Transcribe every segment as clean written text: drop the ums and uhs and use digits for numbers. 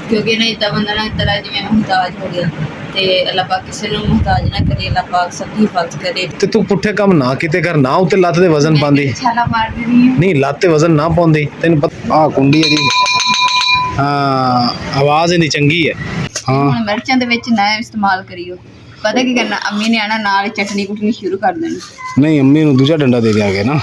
क्योंकि ना इतना बंदा ना तरह जिवें मुहताज हो गया ते अल्लाह पाक किसी ਨੂੰ ਮੁਹਤਾਜ ਨਾ ਕਰੇ अल्लाह पाक सब की हिफाजत करे। ਤੇ ਤੂੰ ਪੁੱਠੇ ਕੰਮ ਨਾ ਕਿਤੇ ਕਰ ਨਾ ਉੱਤੇ ਲੱਤ ਦੇ ਵਜ਼ਨ ਪਾਉਂਦੀ ਛਾਲਾ ਮਾਰ ਦੇਣੀ ਨਹੀਂ ਲੱਤ ਤੇ ਵਜ਼ਨ ਨਾ ਪਾਉਂਦੀ ਤੈਨੂੰ ਪਤਾ ਆਹ ਕੁੰਡੀ ਹੈ ਜੀ ਹਾਂ ਆਵਾਜ਼ ਇਹਦੀ ਚੰਗੀ ਹੈ ਹਾਂ ਹੁਣ ਮਿਰਚਾਂ ਦੇ ਵਿੱਚ ਨਾ ਇਸਤੇਮਾਲ ਕਰਿਓ ਪਤਾ ਕੀ ਕਰਨਾ ਅੰਮੀ ਨੇ ਆਣਾ ਨਾਲ ਚਟਨੀ ਕੁਟਣੀ ਸ਼ੁਰੂ ਕਰ ਦੇਣੀ ਨਹੀਂ ਅੰਮੀ ਨੂੰ ਦੂਜਾ ਡੰਡਾ ਦੇ ਦਿਆਂਗੇ ਨਾ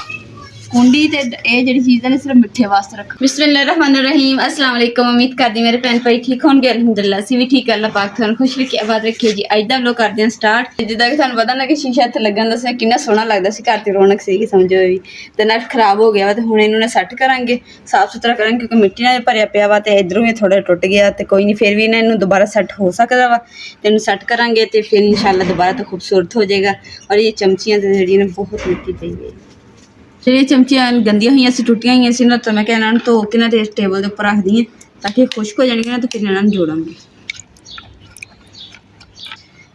कुंडी ते ये जेह्ड़ी चीज़ है ना सिर्फ मिठे वास्ते रख। बिस्मिल्लाहिर्रहमानिर्रहीम अस्सलाम वालेकुम उम्मीद करदी मेरे भैन भाई ठीक होंगे अल्हम्दुलिल्लाह असीं भी ठीक अल्लाह पाक तुहानूं खुश रखे आबाद रखे जी अज दा व्लॉग करदे हां स्टार्ट जिद्दां कि तुहानूं पता ना कि शीशा इत्थे लगन दस्सिया किन्ना सोहना लगदा सी घर दी रौनक सीगी समझो भी ते नाल खराब हो गया वा ते हुण इहनूं ना सैट करांगे साफ सुथरा करांगे क्योंकि मिट्टी नाल भरिया पिया वा ते इधरों भी थोड़ा टुट गया ते कोई नहीं फिर भी ना इहनूं दोबारा सैट हो सकदा वा ते इहनूं सैट करांगे ते फिर इंशाअल्लाह दोबारा तो खूबसूरत हो जाएगा। और ये चमचियां ते जेहड़ी ना बहुत मिट्टी पई है ਜਿਹੜੀਆਂ ਚਮਚੀਆਂ ਗੰਦੀਆਂ ਹੋਈਆਂ ਸੀ ਟੁੱਟੀਆਂ ਹੋਈਆਂ ਸੀ ਨਾ ਤਾਂ ਮੈਂ ਕਿਹਾ ਇਹਨਾਂ ਨੂੰ ਧੋ ਕੇ ਨਾ ਤੇ ਟੇਬਲ ਦੇ ਉੱਪਰ ਰੱਖਦੀ ਹਾਂ ਤਾਂ ਕਿ ਖੁਸ਼ਕ ਹੋ ਜਾਣਗੀਆਂ ਨਾ ਤੇ ਫਿਰ ਇਹਨਾਂ ਨੂੰ ਜੋੜਾਂਗੇ।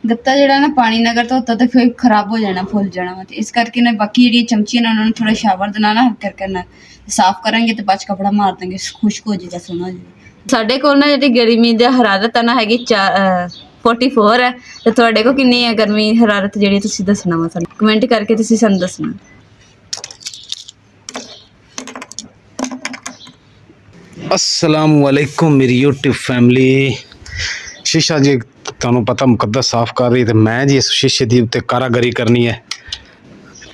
ਗੱਤਾ ਜਿਹੜਾ ਨਾ ਪਾਣੀ ਨਾਲ ਅਗਰ ਧੋਤਾ ਤਾਂ ਫਿਰ ਖਰਾਬ ਹੋ ਜਾਣਾ ਫੁੱਲ ਜਾਣਾ ਵਾ ਤੇ ਇਸ ਕਰਕੇ ਨਾ ਬਾਕੀ ਜਿਹੜੀਆਂ ਚਮਚੀਆਂ ਨੇ ਉਹਨਾਂ ਨੂੰ ਥੋੜਾ ਸ਼ਾਵਰ ਦੇ ਨਾਲ ਨਾ ਕਰਨਾ ਸਾਫ਼ ਕਰਾਂਗੇ ਤੇ ਬਾਅਦ 'ਚ ਕੱਪੜਾ ਮਾਰ ਦਾਂਗੇ ਖੁਸ਼ਕ ਹੋ ਜਾਏਗਾ ਸੋਹਣਾ ਹੋ ਜਾਏਗਾ। ਸਾਡੇ ਕੋਲ ਨਾ ਜਿਹੜੀ ਗਰਮੀ ਦੀ ਹਰਾਰਤ ਆ ਨਾ ਹੈਗੀ 44 ਹੈ ਤੇ ਤੁਹਾਡੇ ਕੋਲ ਕਿੰਨੀ ਹੈ ਗਰਮੀ ਹਰਾਰਤ ਜਿਹੜੀ ਤੁਸੀਂ ਦੱਸਣਾ ਵਾ ਸਾਨੂੰ ਕਮੈਂਟ ਕਰਕੇ ਤੁਸੀਂ ਸਾਨੂੰ ਦੱਸਣਾ। अस्सलामुअलैकुम मेरी यूट्यूब फैमिली शीशा जी तुहानूं पता मुकद्दस साफ कर रही तो मैं जी इस शीशे की उत्ते कारागरी करनी है।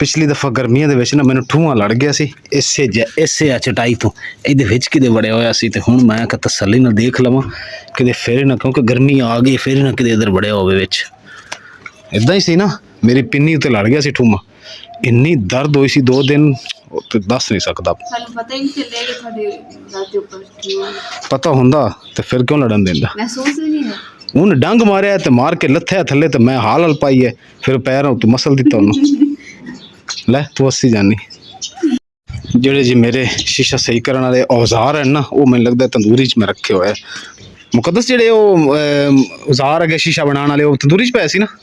पिछली दफ़ा गर्मियों के विच ना मैनूं ठूआं लड़ गया सी इसे चटाई तो ये किते वड़िया होया सी ते हुण मैं तसल्ली नाल देख लवां किते फिर ना क्योंकि गर्मी आ गई फिर ना किते इधर वड़िया होवे विच इदां ही सी ना मेरी पिन्नी उत्ते लड़ गया सी ठूआं इन्नी दर्द हुई सी 2 दिन तो दस नहीं सकता पता हुंदा ते फिर क्यों लड़न देंदा महसूस ही नहीं है उन्हें डंग मारिया ते मार के लथया थले ते मैं हाल हल पाई है फिर पैर तू मसल दिता उन्होंने लै तू अस्सी जानी जेड़े जी मेरे शीशा सही करने वाले औजार है ना वो मैंने लगता है तंदूरी च मैं रखे हुए मुकद्दस जेड़े औजार है शीशा बनाने वाले वो तंदूरी च पाया सी ना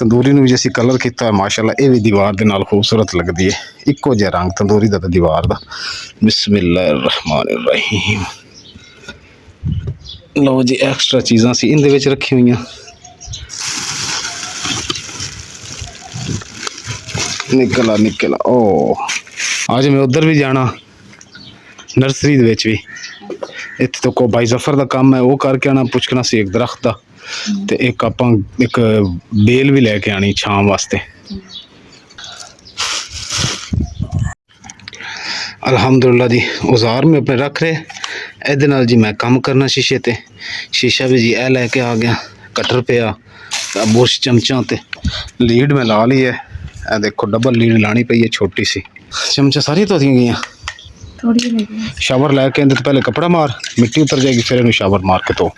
तंदूरी ਨੂੰ ਵੀ ਅਸੀਂ ਕਲਰ ਕੀਤਾ ਹੈ ਮਾਸ਼ਾਅੱਲਾ ਇਹ ਵੀ ਦੀਵਾਰ ਦੇ ਨਾਲ ਖੂਬਸੂਰਤ ਲੱਗਦੀ ਹੈ ਇੱਕੋ ਜਿਹਾ ਰੰਗ ਤੰਦੂਰੀ ਦਾ ਤੇ ਦੀਵਾਰ ਦਾ। ਬਿਸਮਿਲ੍ਲਾਹਿਰਰਹਿਮਾਨਿਰਰਹੀਮ ਲਓ ਜੀ ਐਕਸਟਰਾ ਚੀਜ਼ਾਂ ਸੀ ਇਹਦੇ ਵਿੱਚ ਰੱਖੀ ਹੋਈਆਂ ਨਿਕਲਾ ਓ ਅੱਜ ਮੈਂ ਉਧਰ ਵੀ ਜਾਣਾ ਨਰਸਰੀ ਦੇ ਵਿੱਚ ਵੀ ਇੱਥੇ ਤੋਂ ਕੋ ਬਾਈ ਜ਼ਫਰ ਦਾ ਕੰਮ ਹੈ ਉਹ ਕਰਕੇ ਆਣਾ ਪੁੱਛਣਾ ਸੀ ਇੱਕ ਦਰਖਤ ਦਾ ਤੇ ਇੱਕ ਆਪਾਂ ਇੱਕ ਬੇਲ ਵੀ ਲੈ ਕੇ ਆਣੀ ਛਾਂ ਵਾਸਤੇ। ਅਲਹਮਦੁਲਿਲਾ ਜੀ ਔਜ਼ਾਰ ਮੈਂ ਆਪਣੇ ਰੱਖ ਰਹੇ ਇਹਦੇ ਨਾਲ ਜੀ ਮੈਂ ਕੰਮ ਕਰਨਾ ਸ਼ੀਸ਼ੇ ਤੇ ਸ਼ੀਸ਼ਾ ਵੀ ਜੀ ਇਹ ਲੈ ਕੇ ਆ ਗਿਆ ਕਟਰ ਪਿਆ ਬੁਰਸ਼ ਚਮਚਾਂ ਤੇ ਲੀਡ ਮੈਂ ਲਾ ਲਈ ਹੈ ਇਹ ਦੇਖੋ ਡਬਲ ਲੀਡ ਲਾਣੀ ਪਈ ਹੈ ਛੋਟੀ ਸੀ ਚਮਚਾ ਸਾਰੀਆਂ ਧੋਤੀਆਂ ਗਈਆਂ थोड़ी शावर लैके तो पहले कपड़ा मार मिट्टी उतर जाएगी फिर इन्हें शावर मार के तो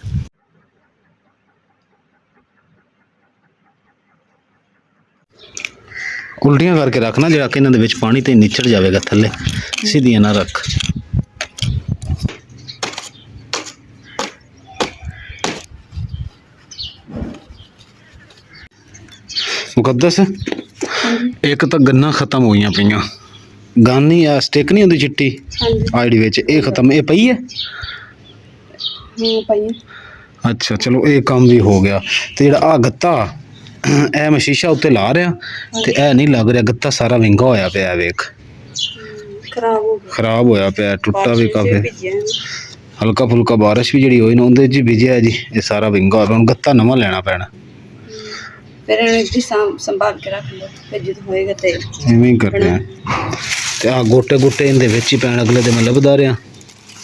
उल्टियां करके रखना जरा कि इन्होंने विच पानी तो निचड़ जाएगा थले सीधियां ना रख। मुकद्दस एक तो गन्ना खत्म हुई पईयां गानी आ स्टिक नहीं होंदी चिट्टी आईडी विच ये खत्म ये पई है अच्छा चलो ये काम भी हो गया तो जेड़ा आ गत्ता ए मैं शीशा उत्ते ला रहा ते ए नहीं लग रहा गत्ता सारा विंगा होया पिया वेख खराब होया पिया टुट्टा भी काफी हल्का फुल्का बारिश भी जी हुई ना उहदे च भिजिया जी ये सारा विंगा हुआ गत्ता नवा लेना पैना फिर संभाल के रख लो फिर जो होएगा ते इवें ही करना है ते आ गोटे गोटे इहदे विच ही पैण अगले दे मैं लभदा रहा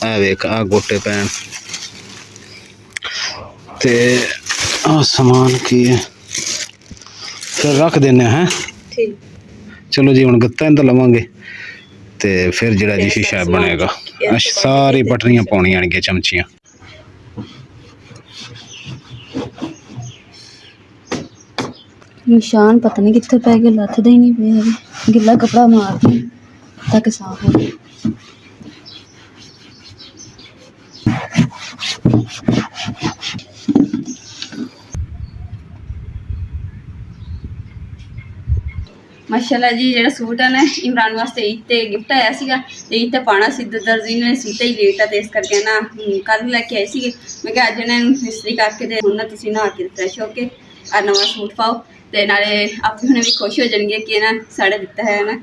आ वेख आ गोटे पैण ते आ समान की फिर रख देने हैं ठीक चलो जी हुण गत्ता इंदा लवांगे ते फिर जिहड़ा जी शीशा बनेगा सारी पटरियां पाउणियां ने चमचियां निशान पता नहीं कितने पै गए लथदे ही नहीं पे है गिला कपड़ा मार ताकि साफ हो ਮਾਸ਼ਾਅੱਲਾ ਜੀ ਜਿਹੜਾ ਸੂਟ ਆ ਨਾ ਇਮਰਾਨ ਵਾਸਤੇ ਈਦ ਤੇ ਗਿਫਟ ਆਇਆ ਸੀਗਾ ਤੇ ਈਦ ਤੇ ਪਾਣਾ ਸੀ ਦਰਜੀ ਨੇ ਸੀਤਾ ਹੀ ਲੇਟ ਆ ਤੇ ਇਸ ਕਰਕੇ ਨਾ ਕੱਲ ਲੈ ਕੇ ਆਏ ਸੀਗੇ। ਮੈਂ ਕਿਹਾ ਅੱਜ ਇਹਨਾਂ ਨੂੰ ਇਸਤਰੀ ਕਰਕੇ ਤੇ ਹੁਣ ਨਾ ਤੁਸੀਂ ਨਹਾ ਕੇ ਫਰੈਸ਼ ਹੋ ਕੇ ਆ ਨਵਾਂ ਸੂਟ ਪਾਓ ਤੇ ਨਾਲੇ ਆਪੇ ਹੁਣੇ ਵੀ ਖੁਸ਼ ਹੋ ਜਾਣਗੇ ਕਿ ਨਾ ਸਾਡਾ ਦਿੱਤਾ ਹੈ ਨਾ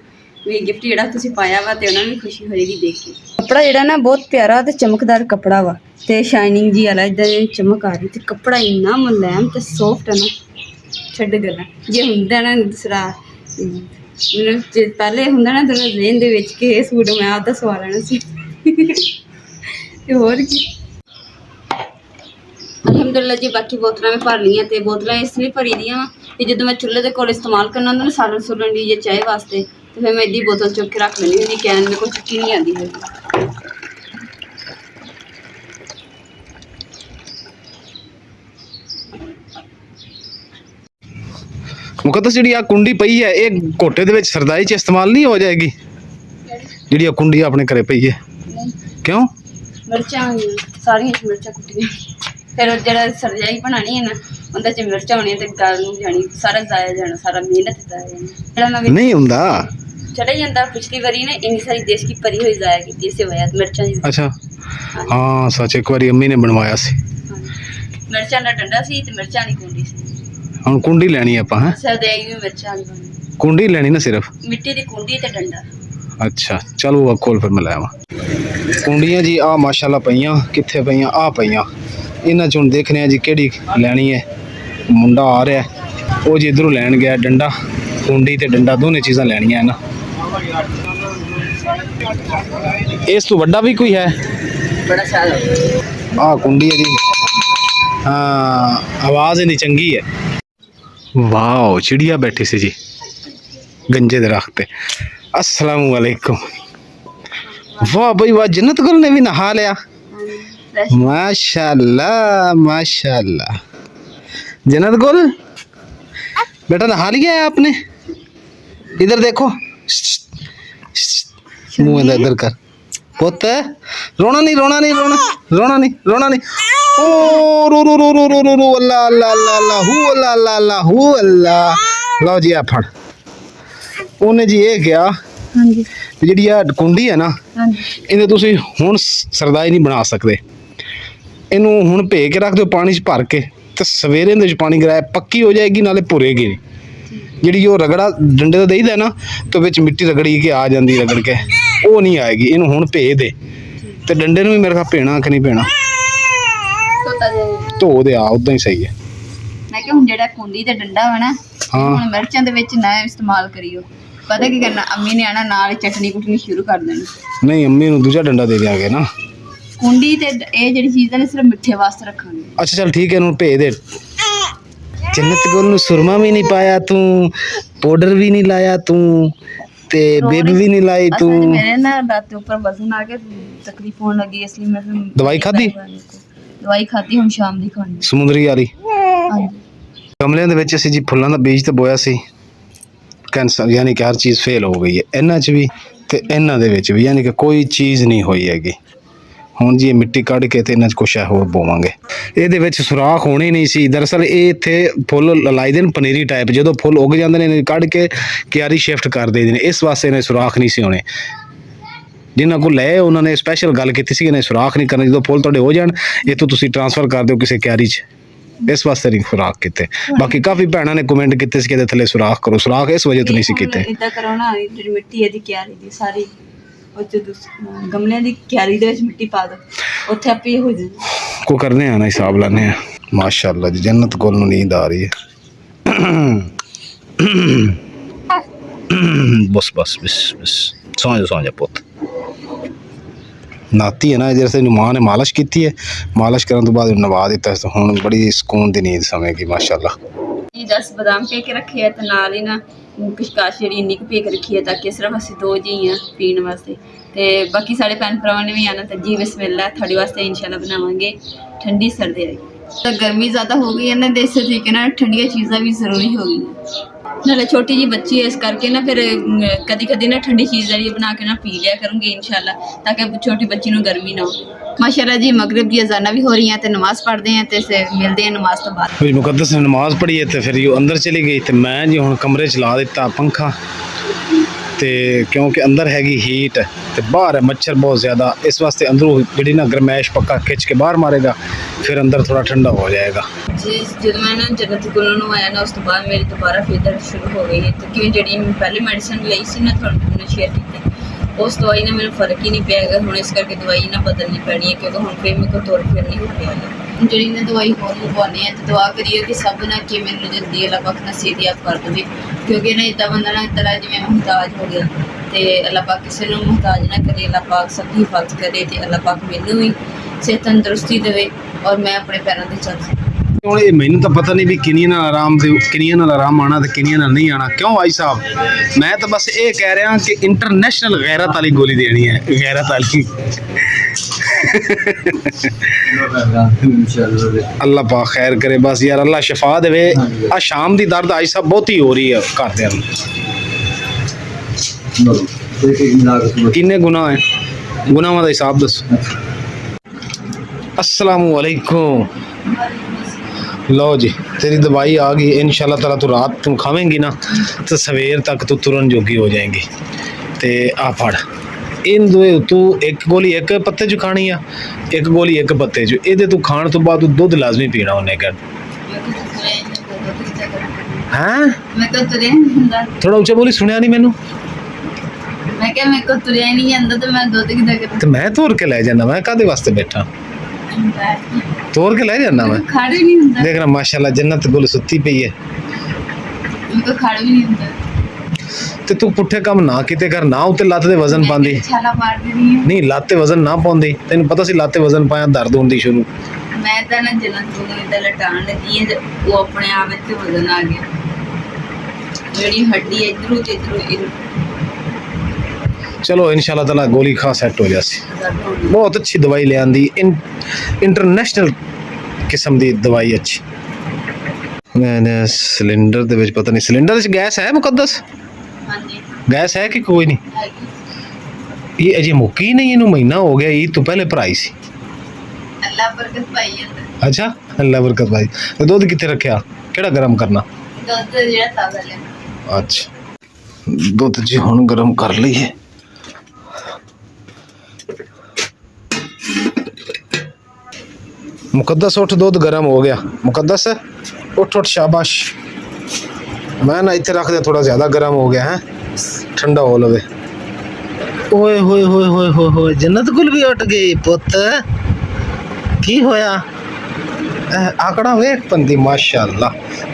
ਵੀ ਗਿਫਟ ਜਿਹੜਾ ਤੁਸੀਂ ਪਾਇਆ ਵਾ ਤੇ ਉਹਨਾਂ ਨੂੰ ਵੀ ਖੁਸ਼ੀ ਹੋਏਗੀ ਦੇਖ ਕੇ। ਕੱਪੜਾ ਜਿਹੜਾ ਨਾ ਬਹੁਤ ਪਿਆਰਾ ਤੇ ਚਮਕਦਾਰ ਕੱਪੜਾ ਵਾ ਤੇ ਸ਼ਾਈਨਿੰਗ ਜੀ ਵਾਲਾ ਇਦਾਂ ਚਮਕ ਆ ਰਹੀ ਤੇ ਕੱਪੜਾ ਇੰਨਾ ਮੁਲਾਇਮ ਤੇ ਸੌਫਟ ਹੈ ਨਾ ਛੱਡ ਗੱਲਾਂ। ਜੇ ਹੁੰਦਾ ਨਾ ਦੂਸਰਾ ਮੈਨੂੰ ਜੇ ਪਹਿਲੇ ਹੁੰਦਾ ਨਾ ਤਾਂ ਜ਼ੇਨ ਦੇ ਵਿੱਚ ਕਿ ਇਹ ਸੂਟ ਮੈਂ ਆਪਦਾ ਸਵਾ ਲੈਣਾ ਸੀ ਤੇ ਹੋਰ ਕੀ। ਅਲਹਮਦੁਲਿਲਾ ਜੀ ਬਾਕੀ ਬੋਤਲਾਂ ਮੈਂ ਭਰ ਲਈਆਂ ਤੇ ਬੋਤਲਾਂ ਇਸ ਲਈ ਭਰੀ ਦੀਆਂ ਵਾ ਕਿ ਜਦੋਂ ਮੈਂ ਚੁੱਲ੍ਹੇ ਦੇ ਕੋਲ ਇਸਤੇਮਾਲ ਕਰਨਾ ਹੁੰਦਾ ਨਾ ਸਾਲਣ ਸੁਲਣ ਦੀ ਜੇ ਚਾਹ ਵਾਸਤੇ ਤੇ ਫਿਰ ਮੈਂ ਇੱਡੀ ਬੋਤਲ ਚੁੱਕ ਕੇ ਰੱਖ ਲੈਂਦੀ ਹੁੰਦੀ ਕੈਨ ਮੇਰੇ ਕੋਲ ਚੁੱਕੀ ਨਹੀਂ ਆਉਂਦੀ ਹੈਗੀ। ਮੁਕੱਦਸ ਜਿਹੜੀ ਆ ਕੁੰਡੀ ਪਈ ਹੈ ਇਹ ਘੋਟੇ ਦੇ ਵਿੱਚ ਸਰਦਾਈ 'ਚ ਇਸਤੇਮਾਲ ਨਹੀਂ ਹੋ ਜਾਏਗੀ? ਜਿਹੜੀ ਆ ਕੁੰਡੀ ਆਪਣੇ ਘਰੇ ਪਈ ਹੈ ਕਿਉਂ? ਮਿਰਚਾਂ ਸਾਰੀਆਂ ਮਿਰਚਾਂ ਕੁੱਟੀਆਂ ਫਿਰ ਜਿਹੜਾ ਸਰਜਾਈ ਬਣਾਣੀ ਹੈ ਨਾ ਉਹਦੇ 'ਚ ਮਿਰਚਾਂ ਹੋਣੀਆਂ ਤੇ ਗੱਲ ਨੂੰ ਜਾਣੀ ਸਾਰਾ ਜ਼ਾਇਆ ਜਾਣਾ ਸਾਰਾ ਮਿਹਨਤ ਜ਼ਾਇਆ ਜਾਣਾ ਜਿਹੜਾ ਮੈਂ ਨਹੀਂ ਹੁੰਦਾ चला जाता। पिछली बारी ने इन्नी सारी देश की परी हुई जाया की इससे वजह मिर्चा अच्छा हाँ सच एक बारी अम्मी ने बनवाया सी मिर्चा का डंडा सी ते मिर्चा दी कुंडी सी। हुण कुंडी लैनी आपां हैं सरदाई भी मिर्चा दी बनी कुंडी लैनी ना सिर्फ मिट्टी दी कुंडी ते डंडा। अच्छा चलो अब खोल फिर मैं लैवां कुंडियां जी आ माशाल्लाह पईयां कित्थे पईयां आ पईयां इन्हां चों देखने आ जी केड़ी लैनी है। मुंडा आ रहा है वो जी इधरों लैन गया डंडा कुंडी ते डंडा दोनों चीज़ां लैनियां है ना। इस तो बड़ा भी कोई है बड़ा साल आ कुंडी है जी हाँ आवाज़ इन्नी चंगी है। वाह चिड़िया बैठी सी जी गंजे दरख्त पे। अस्सलाम वालेकुम। वाह भाई वाह जन्नत गुल ने भी नहा लिया माशाल्लाह माशाल्लाह। जन्नत गुल बेटा नहा लिया है आपने? इधर देखो मुंह इधर कर पुत रोना नहीं रोना नहीं रोना रोना नहीं रोना नहीं ओ रो रो रो रो रो रो रो अल्लाह अल्लाह अल्लाह अल्लाह हू अल्लाह अल्लाह अल्लाह हू अल्लाह। लो जी आ फड़ ਉਹਨੇ ਜੀ ਇਹ ਕਿਹਾ ਹਾਂਜੀ ਜਿਹੜੀ ਆ ਕੁੰਡੀ ਹੈ ਨਾ ਇਹਦੇ ਤੁਸੀਂ ਹੁਣ ਸਰਦਾਈ ਨਹੀਂ ਬਣਾ ਸਕਦੇ ਇਹਨੂੰ ਹੁਣ ਭੇ ਕੇ ਰੱਖ ਦਿਓ ਪਾਣੀ 'ਚ ਭਰ ਕੇ ਤੇ ਸਵੇਰੇ ਇਹਦੇ 'ਚ ਪਾਣੀ ਗਰਾਇਆ ਪੱਕੀ ਹੋ ਜਾਏਗੀ ਨਾਲੇ ਭੁਰੇਗੀ ਨਹੀਂ। ਜਿਹੜੀ ਉਹ ਰਗੜਾ ਡੰਡੇ ਦਾ ਦੇਈਦਾ ਨਾ ਤੇ ਵਿੱਚ ਮਿੱਟੀ ਰਗੜੀ ਕੇ ਆ ਜਾਂਦੀ ਰਗੜ ਕੇ ਉਹ ਨਹੀਂ ਆਏਗੀ। ਇਹਨੂੰ ਹੁਣ ਭੇ ਦੇ ਤੇ ਡੰਡੇ ਨੂੰ ਵੀ ਮੇਰੇ ਖਿਆਲ ਭੇਣਾ ਕਿ ਨਹੀਂ ਭੇਣਾ ਧੋ ਦੇ ਆ ਉਦਾਂ ਹੀ ਸਹੀ ਹੈ। ਮੈਂ ਕਿਹਾ ਹੁਣ ਜਿਹੜਾ ਕੁੰਡੀ ਤੇ ਡੰਡਾ ਵਾ ਨਾ ਹੁਣ ਮਿਰਚਾਂ ਦੇ ਵਿੱਚ ਨਾ ਇਸਤੇਮਾਲ ਕਰਿਓ। ਪਤਾ ਕੀ ਕਰਨਾ ਅੰਮੀ ਨੇ ਆਣਾ ਨਾਲ ਚਟਨੀ ਕੁੱਟਣੀ ਸ਼ੁਰੂ ਕਰ ਦੇਣੀ। ਨਹੀਂ ਅੰਮੀ ਨੂੰ ਦੂਜਾ ਡੰਡਾ ਦੇ ਦਿਆਂਗੇ ਨਾ। ਕੁੰਡੀ ਤੇ ਇਹ ਜਿਹੜੀ ਚੀਜ਼ਾਂ ਨੇ ਸਿਰਫ ਮਿੱਠੇ ਵਾਸਤੇ ਰੱਖਾਂਗੇ। ਅੱਛਾ ਚੱਲ ਠੀਕ ਹੈ ਇਹਨੂੰ ਭੇ ਦੇ। ਜੰਨਤ ਗੁਲ ਨੂੰ ਸੁਰਮਾ ਵੀ ਨਹੀਂ ਪਾਇਆ ਤੂੰ ਪਾਊਡਰ ਵੀ ਨਹੀਂ ਲਾਇਆ ਤੂੰ ਤੇ ਬਿਬ ਵੀ ਨਹੀਂ ਲਾਈ ਤੂੰ। ਮੇਰੇ ਨਾ ਰਾਤ ਦੇ ਉੱਪਰ ਵਜ਼ਨ ਆ ਗਿਆ ਤਕਲੀਫ ਹੋਣ ਲੱਗੀ ਇਸ ਲਈ ਮੈਂ ਦਵਾਈ ਖਾਧੀ? ਦਵਾਈ ਖਾਧੀ ਹੁਣ ਸ਼ਾਮ ਦੀ ਖਾਣੀ ਸਮੁੰਦਰੀ ਵਾਲੀ। ਹਾਂਜੀ ਗਮਲਿਆਂ ਦੇ ਵਿੱਚ ਅਸੀਂ ਜੀ ਫੁੱਲਾਂ ਦਾ ਬੀਜ ਤੇ ਬੋਇਆ ਸੀ ਕੈਂਸਰ ਯਾਨੀ ਕਿ ਹਰ ਚੀਜ਼ ਫੇਲ ਹੋ ਗਈ ਹੈ ਇਹਨਾਂ 'ਚ ਵੀ ਤੇ ਇਹਨਾਂ ਦੇ ਵਿੱਚ ਵੀ ਯਾਨੀ ਕਿ ਕੋਈ ਚੀਜ਼ ਨਹੀਂ ਹੋਈ ਹੈਗੀ। ਹੁਣ ਜੀ ਇਹ ਮਿੱਟੀ ਕੱਢ ਕੇ ਤੇ ਇਹਨਾਂ 'ਚ ਕੁਛ ਹੋਰ ਬੋਵਾਂਗੇ। ਇਹਦੇ ਵਿੱਚ ਸੁਰਾਖ ਹੋਣੀ ਨਹੀਂ ਸੀ ਦਰਅਸਲ ਇਹ ਇੱਥੇ ਫੁੱਲ ਲਾਈ ਦੇ ਨੇ ਪਨੀਰੀ ਟਾਈਪ ਜਦੋਂ ਫੁੱਲ ਉੱਗ ਜਾਂਦੇ ਨੇ ਕੱਢ ਕੇ ਕਿਆਰੀ ਸ਼ਿਫਟ ਕਰ ਦੇ ਨੇ ਇਸ ਵਾਸਤੇ ਇਹਨੇ ਸੁਰਾਖ ਨਹੀਂ ਸੀ ਹੋਣੇ। ਜਿਨ੍ਹਾਂ ਕੋਲ ਲੈ ਉਹਨਾਂ ਨੇ ਸਪੈਸ਼ਲ ਗੱਲ ਕੀਤੀ ਸੀ ਕਿ ਇਹਨੇ ਸੁਰਾਖ ਨਹੀਂ ਕਰਨਾ ਜਦੋਂ ਫੁੱਲ ਤੁਹਾਡੇ ਹੋ ਜਾਣ ਇੱਥੋਂ ਤੁਸੀਂ ਟ੍ਰਾਂਸਫਰ ਕਰ ਦਿਓ ਕਿਸੇ ਕਿਆਰੀ 'ਚ ਇਸ ਵਾਸਤੇ ਨਹੀਂ ਸੁਰਾਖ ਕੀਤੇ। ਬਾਕੀ ਕਾਫੀ ਭੈਣਾਂ ਨੇ ਕਮੈਂਟ ਕੀਤੇ ਸੀ ਕਿ ਇਹਦੇ ਥੱਲੇ ਸੁਰਾਖ ਕਰੋ ਸੁਰਾਖ ਇਸ ਵਜ੍ਹਾ ਤੋਂ ਨਹੀਂ ਸੀ ਕੀਤੇ। ਇਦਾਂ ਕਰੋ ਨਾ ਜਿਹੜੀ ਮਿੱਟੀ ਇਹਦੀ ਕਿਆਰੀ ਦੀ ਸਾਰੀ ਉਹ ਚ ਗਮਲਿਆਂ ਦੀ ਕਿਆਰੀ ਦੇ ਵਿੱਚ ਮਿੱਟੀ ਪਾ ਦਿਓ ਉੱਥੇ ਆਪੇ ਹੋ ਜਾਊ। ਕੋ ਕਰਨੇ ਆ ਨਾ ਹਿਸਾਬ ਲਾਣੇ ਆ। ਮਾਸ਼ਾਅੱਲਾ ਜੀ ਜੰਨਤ ਕੋਲ ਨੂੰ ਨੀਂਦ ਆ ਰਹੀ ਹੈ। ਬਸ ਬਸ ਬਸ ਬਸ ਸੌਂ ਜਾ ਪੁੱਤ। ਨਾਤੀ ਹੈ ਨਾ ਜੈਸੇ ਨੂੰ ਮਾਂ ਨੇ ਮਾਲਿਸ਼ ਕੀਤੀ ਹੈ ਮਾਲਿਸ਼ ਕਰਨ ਤੋਂ ਬਾਅਦ ਨਵਾ ਦਿੱਤਾ ਤਾਂ ਹੁਣ ਬੜੀ ਸਕੂਨ ਦੀ ਨੀਂਦ ਸੌਂਗੀ ਮਾਸ਼ਾਅੱਲਾ। 10 ਬਾਦਾਮ ਭੇ ਕੇ ਰੱਖੇ ਆ ਤੇ ਨਾਲ ਹੀ ਨਾ ਕਸ਼ਕਾਸ਼ ਜਿਹੜੀ ਇੰਨੀ ਕੁ ਭੇ ਕੇ ਰੱਖੀ ਹੈ ਤਾਂ ਕਿ ਸਿਰਫ ਅਸੀਂ ਦੋ ਜੀ ਆ ਪੀਣ ਵਾਸਤੇ ਤੇ ਬਾਕੀ ਸਾਡੇ ਭੈਣ ਭਰਾਵਾਂ ਨੇ ਵੀ ਆਉਣਾ ਤਾਂ ਜੀ ਬਿਸਮਿਲ੍ਲਾ ਤੁਹਾਡੇ ਵਾਸਤੇ ਇਨਸ਼ਾਅੱਲਾ ਬਣਾਵਾਂਗੇ ਠੰਡੀ ਸਰਦੀ। ਤਾਂ ਗਰਮੀ ਜ਼ਿਆਦਾ ਹੋ ਗਈ ਹੈ ਨਾ ਇਸੇ ਤਰੀਕੇ ਨਾਲ ਠੰਡੀਆਂ ਚੀਜ਼ਾਂ ਵੀ ਜ਼ਰੂਰੀ ਹੋ ਗਈਆਂ। ਨਾਲੇ ਛੋਟੀ ਜੀ ਬੱਚੀ ਹੈ ਇਸ ਕਰਕੇ ਨਾ ਫਿਰ ਕਦੀ ਕਦੀ ਨਾ ਠੰਡੀ ਚੀਜ਼ ਜਿਹੜੀ ਬਣਾ ਕੇ ਨਾ ਪੀ ਲਿਆ ਕਰੂੰਗੀ ਇਨਸ਼ਾਅੱਲਾ ਤਾਂ ਕਿ ਛੋਟੀ ਬੱਚੀ ਨੂੰ ਗਰਮੀ ਨਾ ਹੋਵੇ। ਮਾਸ਼ਾਅੱਲਾ ਜੀ ਮਗਰਿਬ ਦੀ ਅਜ਼ਾਨਾਂ ਵੀ ਹੋ ਰਹੀਆਂ ਤੇ ਨਮਾਜ਼ ਪੜ੍ਹਦੇ ਆ ਤੇ ਫਿਰ ਮਿਲਦੇ ਆ ਨਮਾਜ਼ ਤੋਂ ਬਾਅਦ। ਵੀ ਮੁਕੱਦਸ ਨੇ ਨਮਾਜ਼ ਪੜ੍ਹੀ ਹੈ ਤੇ ਫਿਰ ਇਹ ਅੰਦਰ ਚਲੀ ਗਈ ਤੇ ਮੈਂ ਜੀ ਹੁਣ ਕਮਰੇ 'ਚ ਲਾ ਦਿੱਤਾ ਪੰਖਾ ਤੇ ਕਿਉਂਕਿ ਅੰਦਰ ਹੈਗੀ ਹੀਟ ਤੇ ਬਾਹਰ ਹੈ ਮੱਛਰ ਬਹੁਤ ਜ਼ਿਆਦਾ, ਇਸ ਵਾਸਤੇ ਅੰਦਰੋਂ ਜਿਹੜੀ ਨਾ ਗਰਮੈਸ਼ ਪੱਕਾ ਖਿੱਚ ਕੇ ਬਾਹਰ ਮਾਰੇਗਾ, ਫਿਰ ਅੰਦਰ ਥੋੜਾ ਠੰਡਾ ਹੋ ਜਾਏਗਾ। ਜੀ ਜਦੋਂ ਮੈਂ ਨਾ ਜੰਨਤ ਗੁਲ ਨੂੰ ਆਇਆ ਨਾ ਉਸ ਤੋਂ ਬਾਅਦ ਮੇਰੀ ਦੁਬਾਰਾ ਫਿਰ ਦਰਦ ਸ਼ੁਰੂ ਹੋ ਗਈ ਹੈ ਤੇ ਕਿਉਂ ਜਿਹੜੀ ਮੈਂ ਪਹਿਲੇ ਮੈਡੀਸਨ ਲਈ ਸੀ ਨਾ ਤੁਹਾਨੂੰ ਸ਼ੇਅਰ ਕੀਤੀ, ਉਸ ਦਵਾਈ ਨਾਲ ਮੈਨੂੰ ਫਰਕ ਹੀ ਨਹੀਂ ਪਿਆ ਹੈਗਾ। ਹੁਣ ਇਸ ਕਰਕੇ ਦਵਾਈ ਨਾ ਬਦਲਣੀ ਪੈਣੀ ਹੈ ਕਿਉਂਕਿ ਹੁਣ ਫਿਰ ਮੇਰੇ ਕੋਲ ਤੁਰ ਫਿਰ ਨਹੀਂ ਹੋ ਰਿਹਾ ਹੈਗਾ। ਜਿਹੜੀ ਨਾ ਦਵਾਈ ਹੋਰ ਲਗਵਾਉਣੀ ਹੈ ਤੇ ਦੁਆ ਕਰੀਏ ਕਿ ਸਭ ਨਾ ਕਿ ਮੈਨੂੰ ਜਲਦੀ ਅੱਲਾਹ ਪਾਕ ਨਸੀਹਤ ਕਰ ਦੇਵੇ, ਕਿਉਂਕਿ ਨਾ ਇੱਦਾਂ ਬੰਦਾ ਨਾ ਤਰ੍ਹਾਂ ਜਿਵੇਂ ਮੁਹਤਾਜ ਹੋ ਗਿਆ ਤੇ ਅੱਲਾਹ ਪਾਕ ਕਿਸੇ ਨੂੰ ਮੁਹਤਾਜ ਨਾ ਕਰੇ, ਅੱਲਾਹ ਪਾਕ ਸਭ ਦੀ ਹਿਫਾਜ਼ਤ ਕਰੇ ਤੇ ਅੱਲਾਹ ਪਾਕ ਮੈਨੂੰ ਵੀ ਸਿਹਤ ਤੰਦਰੁਸਤੀ ਦੇਵੇ ਔਰ ਮੈਂ ਆਪਣੇ ਪੈਰਾਂ ਤੇ ਚੱਲ ਸਕਾਂ। ਹੁਣ ਇਹ ਮੈਨੂੰ ਤਾਂ ਪਤਾ ਨਹੀਂ ਵੀ ਕਿੰਨੀਆਂ ਨਾਲ ਆਰਾਮ ਆਣਾ ਤੇ ਕਿੰਨੀਆਂ ਨਾਲ ਨਹੀਂ ਆਣਾ। ਕਿਉਂ ਭਾਈ ਸਾਹਿਬ, ਮੈਂ ਤਾਂ ਬਸ ਇਹ ਕਹਿ ਰਿਹਾ ਕਿ ਇੰਟਰਨੈਸ਼ਨਲ ਗੈਰਤ ਵਾਲੀ ਗੋਲੀ ਦੇਣੀ ਹੈ, ਗੈਰਤ ਵਾਲੀ। ਅੱਲਾਹ ਪਾਕ ਖੈਰ ਕਰੇ ਬਸ ਯਾਰ, ਅੱਲਾਹ ਸ਼ਿਫਾ ਦੇਵੇ। ਆ ਸ਼ਾਮ ਦੀ ਦਰਦ ਆਈ ਸਾਹਿਬ ਬਹੁਤੀ ਹੋ ਰਹੀ ਹੈ ਘਰਦਿਆਂ ਨੂੰ। ਕਿੰਨੇ ਗੁਨਾਹ ਹੈ, ਗੁਨਾਹਾਂ ਦਾ ਹਿਸਾਬ ਦੱਸੋ। अस्सलामु अलैकुम। लो जी तेरी दवाई आ गई, इंशाल्लाह ताला तू रात तू खावेंगी ना तो सवेर तक तू तुरंत जोगी हो जाएंगी। ते आ फड़ इन दो तू एक गोली एक पत्ते चो खानी आ, एक गोली एक पत्ते चो। ये तू खाण तो बाद तू दुध लाजमी पीना उन्हें कर। हैं मैं तो तुरे नहीं ਹੁੰਦਾ, थोड़ा ऊंचा बोली, सुनिया नहीं मैनू। मैं क्या मेरे को तुरे नहीं ਜਾਂਦਾ ਤੇ ਮੈਂ ਦੁੱਧ ਕਿਦਾਂ ਕਰਾਂ। ਤੇ ਮੈਂ ਤੋਰ ਕੇ ਲੈ ਜਾਣਾ, ਮੈਂ ਕਾਦੇ ਵਾਸਤੇ ਬੈਠਾ, ਤੋਰ ਕੇ ਲੈ ਜਾਣਾ ਮੈਂ। ਖੜ ਵੀ ਨਹੀਂ ਹੁੰਦਾ, ਦੇਖ ਨਾ ਮਾਸ਼ਾਅੱਲਾ ਜन्नत ਗੁਲ ਸੁੱਤੀ ਪਈ ਹੈ। ਮੇਰੇ ਕੋ ਖੜ ਵੀ ਨਹੀਂ ਹੁੰਦਾ ਤੇ ਤੂੰ ਪੁੱਠੇ ਕੰਮ ਨਾ ਕਿਤੇ ਕਰ, ਨਾ ਉੱਤੇ ਲੱਤ ਦੇ ਵਜ਼ਨ ਪਾਉਂਦੀ। ਛਾਲਾ ਮਾਰ ਦੇਣੀ ਨਹੀਂ ਲੱਤ ਤੇ ਵਜ਼ਨ ਨਾ ਪਾਉਂਦੀ, ਤੈਨੂੰ ਪਤਾ ਸੀ ਲੱਤ ਤੇ ਵਜ਼ਨ ਪਾਇਆ ਦਰਦ ਹੁੰਦੀ ਸ਼ੁਰੂ। ਮੈਂ ਤਾਂ ਨਾ ਜਨਤ ਨੂੰ ਇਦਾਂ ਲਟਾਣ ਲੱਗੀ ਹੈ ਤੇ ਉਹ ਆਪਣੇ ਆਪ ਵਿੱਚ ਵਜ਼ਨ ਆ ਗਿਆ, ਜਿਹੜੀ ਹੱਡੀ ਹੈ ਇਧਰੋਂ ਤੇ ਇਧਰੋਂ चलो इंशाल्लाह ताला गोली खा सैट हो जासी। बहुत अच्छी दवाई ले आंदी, इंटरनेशनल किस्म दी दवाई अच्छी। मैंने सिलेंडर दे विच पता नहीं सिलेंडर च गैस है मुकद्दस, हाँ जी गैस है कि कोई नहीं। ਹੈਗੀ। ये अजे मुक्की नहीं, इनू महीना हो गया, ईद तो पहले भराई सी। ਅੱਲਾ ਬਰਕਤ ਪਾਈ ਜਾਂਦਾ। अच्छा अल्लाह बरकत भाई। तो दूध कितने रखा, केड़ा गरम करना। ਦੁੱਧ ਜਿਹੜਾ ਤਾਜ਼ਾ ਲੈ। अच्छा दूध जी हुण गरम कर ली है। मुकद्दस उठ, दूध गर्म हो गया। मुकद्दस उठ उठ, शाबाश। मैं ना इतने रख दिया, थोड़ा ज़्यादा गर्म हो गया है, ठंडा हो लवे। ओए होए होए होए होए होए, जन्नत गुल भी उठ गई पुत, की होया। आंकड़ा वेख पंदी, माशाअल्लाह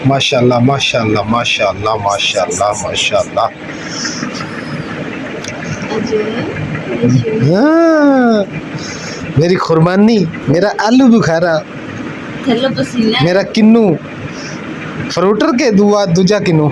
माशाअल्लाह माशाअल्लाह माशाअल्लाह माशाअल्लाह माशाअल्लाह। हाँ, मेरी खुरबानी, मेरा आलू बुखारा, थल्लो पसीना मेरा किन्नू फ्रूटर के दुआ दूजा किन्नू।